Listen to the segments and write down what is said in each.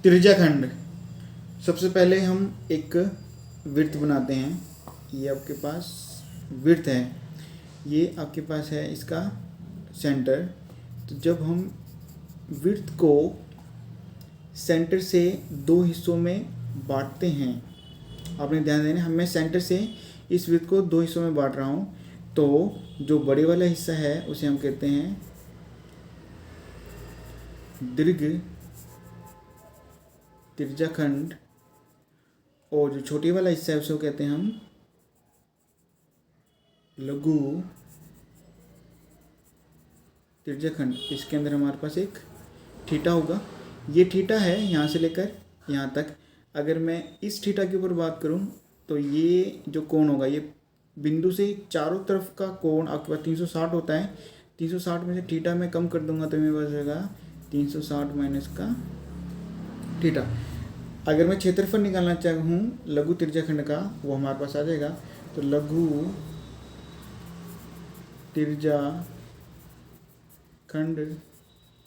त्रिज्याखंड। सबसे पहले हम एक वृत्त बनाते हैं। ये आपके पास वृत्त है, ये आपके पास है इसका सेंटर। तो जब हम वृत्त को सेंटर से दो हिस्सों में बांटते हैं, आपने ध्यान देना, मैं सेंटर से इस वृत्त को दो हिस्सों में बांट रहा हूँ। तो जो बड़े वाला हिस्सा है उसे हम कहते हैं दीर्घ त्रिज्याखंड, और जो छोटी वाला हिस्सा है उसे कहते हैं हम लघु त्रिज्याखंड। इसके अंदर हमारे पास एक थीटा होगा। ये थीटा है यहाँ से लेकर यहाँ तक। अगर मैं इस थीटा के ऊपर बात करूँ तो ये जो कोण होगा, ये बिंदु से चारों तरफ का कोण आपके पास 360 होता है। 360 में से थीटा में कम कर दूंगा तो मेरे पास रहेगा 360 माइनस का थीटा। अगर मैं क्षेत्रफल निकालना चाहूँ लघु त्रिज्याखंड का, वो हमारे पास आ जाएगा। तो लघु त्रिज्याखंड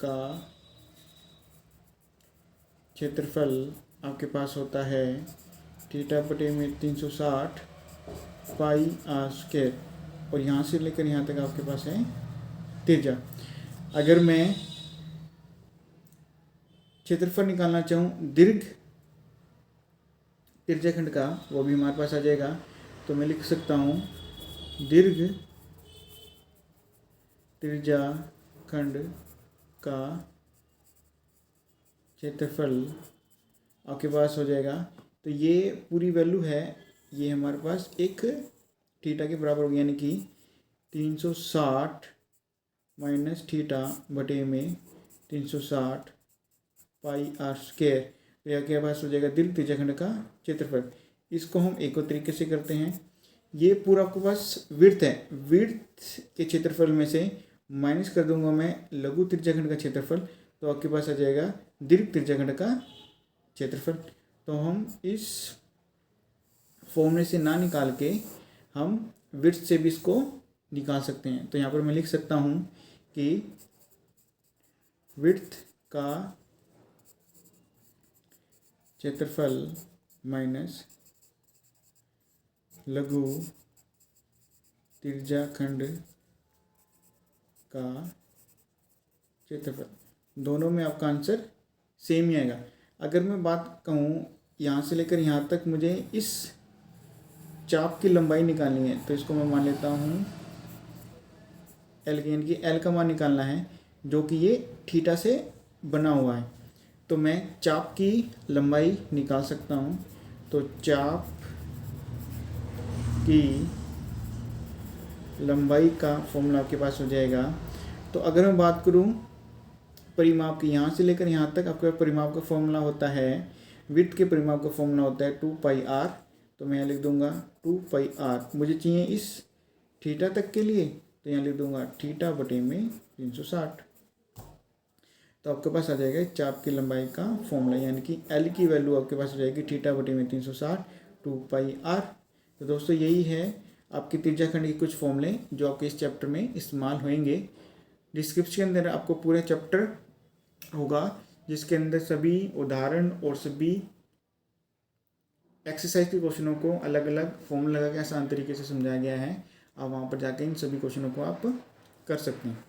का क्षेत्रफल आपके पास होता है थीटा बटे में 360 पाई आर स्क्वायर, और यहाँ से लेकर यहाँ तक आपके पास है त्रिज्या। अगर मैं क्षेत्रफल निकालना चाहूँ दीर्घ त्रिज्याखंड का, वो भी हमारे पास आ जाएगा। तो मैं लिख सकता हूँ दीर्घ त्रिज्याखंड का क्षेत्रफल आपके पास हो जाएगा। तो ये पूरी वैल्यू है, ये हमारे पास एक थीटा के बराबर होगी, यानी कि 360 माइनस थीटा बटे में 360 पाई आर स्क्वायर। तो यह के पास हो जाएगा दीर्घ त्रिज्याखंड का क्षेत्रफल। इसको हम एक और तरीके से करते हैं। ये पूरा आपके पास वृत्त है, वृत्त के क्षेत्रफल में से माइनस कर दूंगा मैं लघु त्रिज्याखंड का क्षेत्रफल, तो आपके पास आ जाएगा दीर्घ त्रिज्याखंड का क्षेत्रफल। तो हम इस फॉर्मूले से ना निकाल के हम वृत्त से भी इसको निकाल सकते हैं। तो यहाँ पर मैं लिख सकता हूँ कि वृत्त का क्षेत्रफल माइनस लघु त्रिज्याखंड का क्षेत्रफल, दोनों में आपका आंसर सेम ही आएगा। अगर मैं बात कहूँ यहाँ से लेकर यहाँ तक मुझे इस चाप की लंबाई निकालनी है, तो इसको मैं मान लेता हूँ एल, यानी कि एल का मान निकालना है, जो कि ये थीटा से बना हुआ है। तो मैं चाप की लंबाई निकाल सकता हूँ। तो चाप की लंबाई का फॉर्मूला आपके पास हो जाएगा। तो अगर मैं बात करूँ परिमाप की, यहाँ से लेकर यहाँ तक आपके पास परिमाप का फॉर्मूला होता है, वृत्त के परिमाप का फॉर्मूला होता है 2 पाई आर। तो मैं यहाँ लिख दूंगा 2 पाई आर। मुझे चाहिए इस थीटा तक के लिए, तो यहाँ लिख दूंगा थीटा बटे में 360। तो आपके पास आ जाएगा चाप की लंबाई का फॉर्मूला, यानी कि एल की वैल्यू आपके पास हो जाएगी थीटा बटे में 360 2 पाई आर। तो दोस्तों यही है आपकी त्रिज्याखंड के कुछ फॉर्मूले जो आपके इस चैप्टर में इस्तेमाल होंगे। डिस्क्रिप्शन के अंदर आपको पूरा चैप्टर होगा, जिसके अंदर सभी उदाहरण और सभी एक्सरसाइज के क्वेश्चनों को अलग अलग फॉर्मूला लगा के आसान तरीके से समझाया गया है। आप वहाँ पर जाके इन सभी क्वेश्चनों को आप कर सकते हैं।